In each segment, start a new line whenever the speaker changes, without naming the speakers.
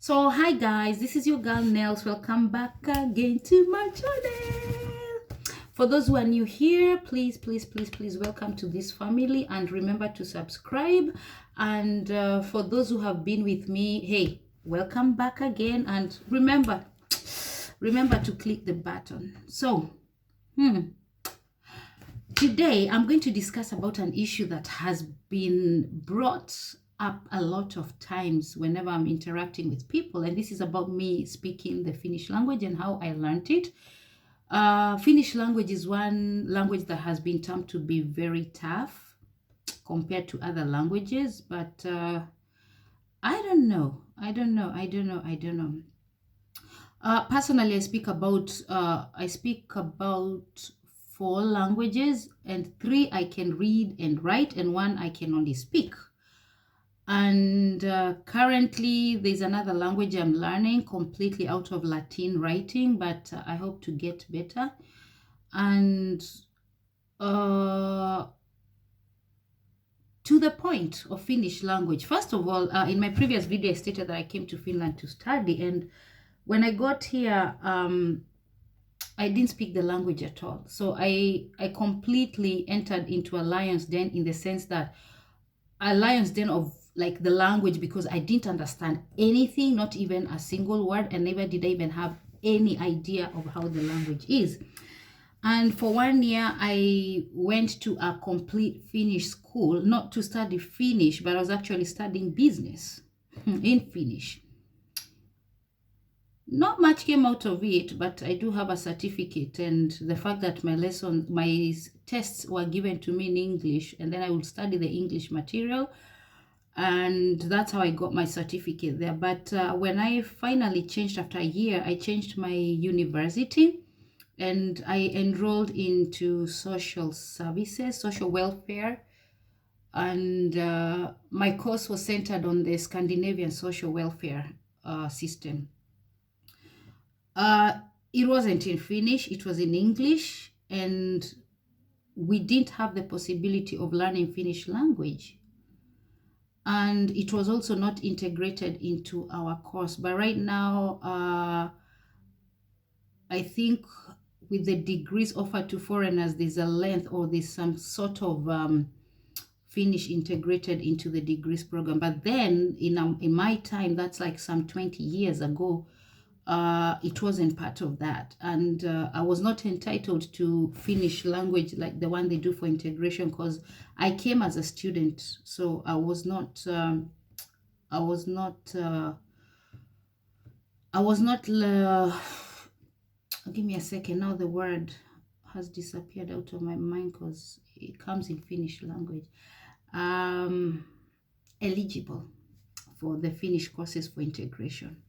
So hi guys, this is your girl Nels. Welcome back again to my channel. For those who are new here, please welcome to this family and remember to subscribe. And for those who have been with me, hey, welcome back again, and remember to click the button. So today I'm going to discuss about an issue that has been brought up a lot of times whenever I'm interacting with people, and this is about me speaking the Finnish language and how I learned it. Finnish language is one language that has been termed to be very tough compared to other languages, but I don't know. Personally, I speak about 4 languages, and 3 I can read and write, and 1 I can only speak. And currently there's another language I'm learning completely out of Latin writing, but I hope to get better. And to the point of Finnish language, first of all, in my previous video I stated that I came to Finland to study, and when I got here I didn't speak the language at all. So I completely entered into a lion's den, in the sense that a lion's den of like the language, because I didn't understand anything, not even a single word, and never did I even have any idea of how the language is. And for 1 year I went to a complete Finnish school, not to study Finnish, but I was actually studying business in Finnish. Not much came out of it, but I do have a certificate, and the fact that my tests were given to me in English, and then I would study the English material, and that's how I got my certificate there. But when I finally changed after a year, I changed my university, and I enrolled into social services, social welfare, and my course was centered on the Scandinavian social welfare system. It wasn't in Finnish, it was in English, and we didn't have the possibility of learning Finnish language. And it was also not integrated into our course. But right now, I think with the degrees offered to foreigners, there's a length, or there's some sort of Finnish integrated into the degrees program. But then in my time, that's like some 20 years ago, it wasn't part of that, and I was not entitled to Finnish language like the one they do for integration, because I came as a student, so I was not give me a second, now the word has disappeared out of my mind because it comes in Finnish language, eligible for the Finnish courses for integration.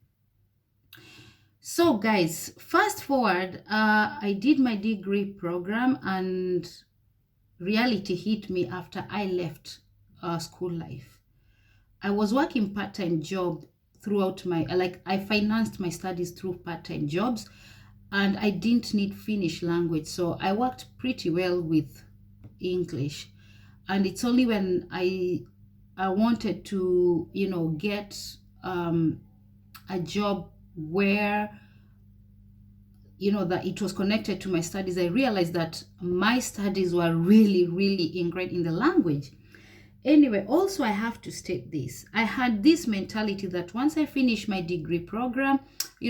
So guys, fast forward, I did my degree program, and reality hit me after I left school life. I was working part-time job throughout I financed my studies through part-time jobs, and I didn't need Finnish language, so I worked pretty well with English. And it's only when I wanted to, get a job where that it was connected to my studies, I realized that my studies were really ingrained in the language. Anyway, also I have to state this. I had this mentality that once I finish my degree program,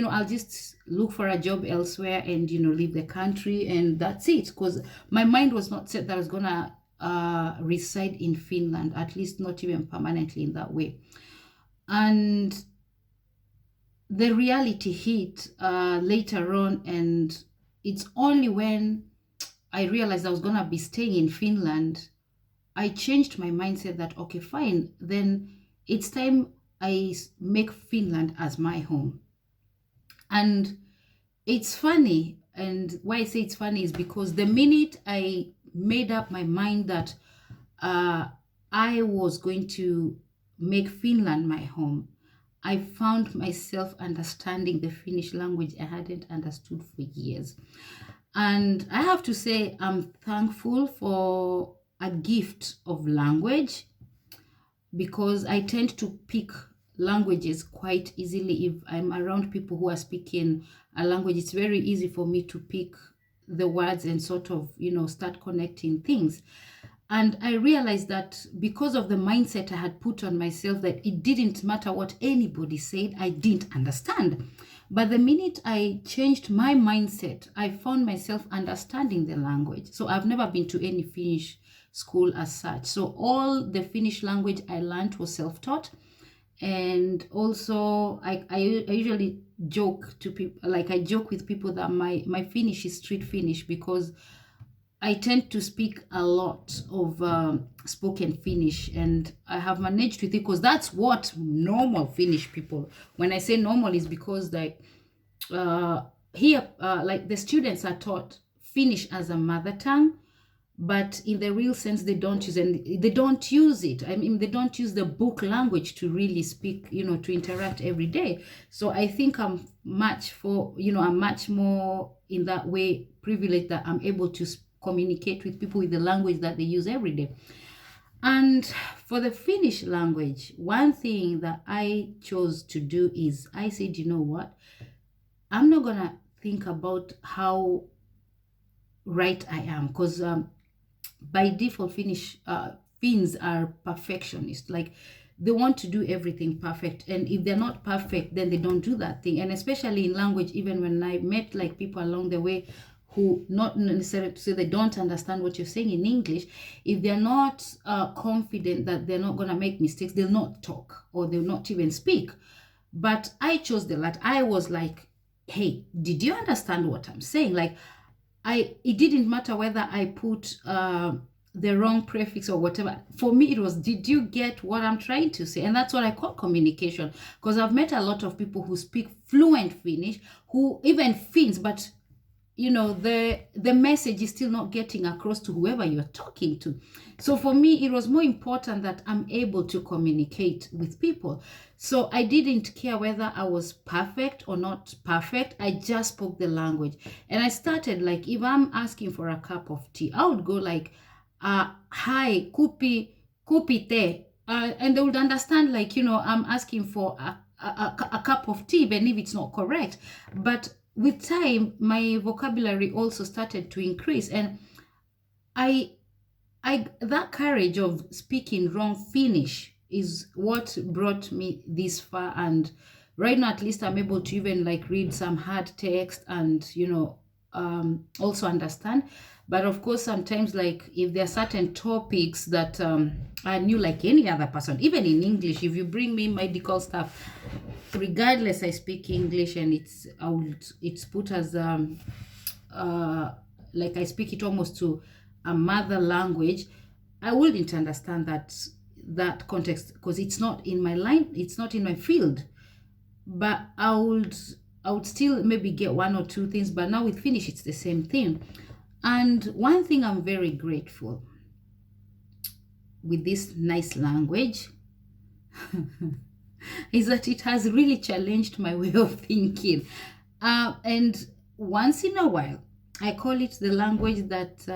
I'll just look for a job elsewhere and, leave the country, and that's it. Because my mind was not set that I was gonna reside in Finland, at least not even permanently in that way. And the reality hit later on, and it's only when I realized I was gonna be staying in Finland, I changed my mindset that, okay, fine, then it's time I make Finland as my home. And it's funny, and why I say it's funny is because the minute I made up my mind that I was going to make Finland my home, I found myself understanding the Finnish language I hadn't understood for years. And I have to say, I'm thankful for a gift of language, because I tend to pick languages quite easily. If I'm around people who are speaking a language, it's very easy for me to pick the words and sort of, start connecting things. And I realized that because of the mindset I had put on myself, that it didn't matter what anybody said, I didn't understand. But the minute I changed my mindset, I found myself understanding the language. So I've never been to any Finnish school as such. So all the Finnish language I learned was self-taught. And also I usually joke to people, like I joke with people that my Finnish is street Finnish, because I tend to speak a lot of spoken Finnish, and I have managed with it because that's what normal Finnish people, when I say normal, is because like here, like the students are taught Finnish as a mother tongue, but in the real sense they don't use, and they don't use it. I mean, they don't use the book language to really speak, to interact every day. So I think I'm much more in that way privileged, that I'm able to communicate with people with the language that they use every day. And for the Finnish language, one thing that I chose to do is I said, you know what, I'm not gonna think about how right I am, because by default Finns are perfectionists. Like, they want to do everything perfect, and if they're not perfect, then they don't do that thing. And especially in language, even when I met like people along the way who, not necessarily to say they don't understand what you're saying in English, if they're not confident that they're not going to make mistakes, they'll not talk, or they'll not even speak. But I chose the latter. I was like, hey, did you understand what I'm saying? Like, it didn't matter whether I put the wrong prefix or whatever. For me, it was, did you get what I'm trying to say? And that's what I call communication, because I've met a lot of people who speak fluent Finnish, who even Finns, but the message is still not getting across to whoever you're talking to. So for me, it was more important that I'm able to communicate with people. So I didn't care whether I was perfect or not perfect. I just spoke the language. And I started, like, if I'm asking for a cup of tea, I would go like, hi, kupi te. And they would understand, like, I'm asking for a cup of tea, even if it's not correct. But with time, my vocabulary also started to increase, and I that courage of speaking wrong Finnish is what brought me this far. And right now, at least, I'm able to even like read some hard text and also understand. But of course, sometimes, like, if there are certain topics that I knew like any other person, even in English, if you bring me medical stuff, regardless, I speak English, and it's put as like I speak it almost to a mother language, I wouldn't understand that context, because it's not in my line, it's not in my field. But I would still maybe get one or two things. But now with Finnish, it's the same thing. And one thing I'm very grateful with this nice language is that it has really challenged my way of thinking. And once in a while, I call it the language that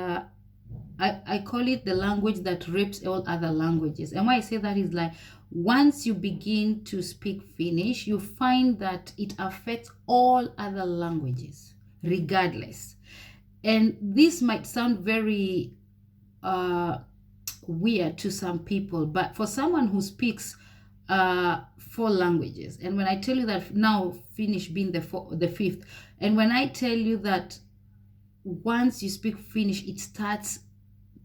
I call it the language that rapes all other languages. And why I say that is, like, once you begin to speak Finnish, you find that it affects all other languages, regardless. And this might sound very weird to some people, but for someone who speaks 4 languages, and when I tell you that now Finnish being the fifth, and when I tell you that once you speak Finnish, it starts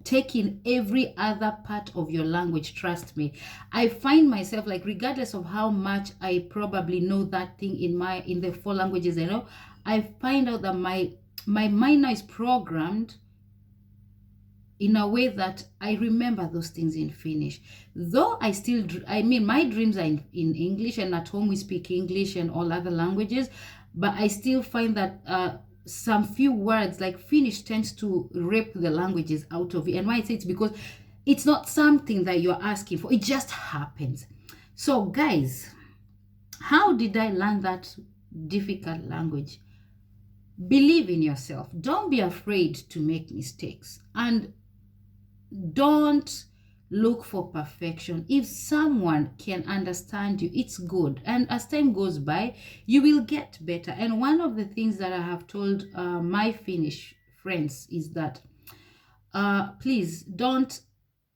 taking every other part of your language, trust me, I find myself, like, regardless of how much I probably know that thing in the 4 languages I know, I find out that my mind now is programmed in a way that I remember those things in Finnish. Though my dreams are in English, and at home we speak English and all other languages, but I still find that some few words, like Finnish, tends to rip the languages out of you. And why I say it's because it's not something that you're asking for, it just happens. So guys, how did I learn that difficult language? Believe in yourself. Don't be afraid to make mistakes, and don't look for perfection. If someone can understand you, it's good. And as time goes by, you will get better. And one of the things that I have told my Finnish friends is that please don't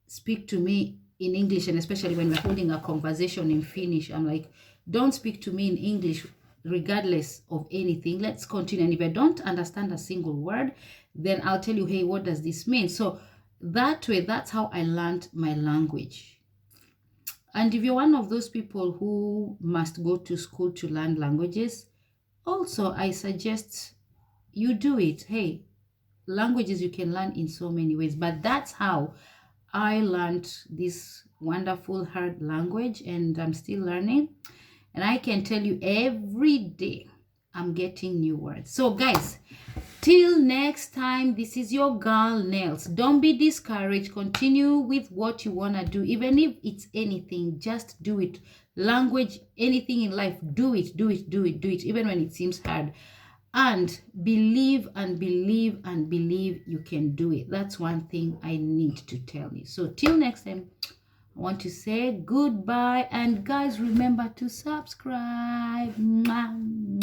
speak to me in English, and especially when we're holding a conversation in Finnish, I'm like, don't speak to me in English regardless of anything. Let's continue. And if I don't understand a single word, then I'll tell you, hey, what does this mean? So that way, that's how I learned my language. And if you're one of those people who must go to school to learn languages, also I suggest you do it. Hey, languages you can learn in so many ways, but that's how I learned this wonderful hard language, and I'm still learning. And I can tell you every day I'm getting new words. So guys, till next time, this is your girl Nails. Don't be discouraged. Continue with what you want to do. Even if it's anything, just do it. Language, anything in life, do it, do it, do it, do it, even when it seems hard. And believe and believe and believe you can do it. That's one thing I need to tell you. So till next time, I want to say goodbye. And guys, remember to subscribe. Mwah.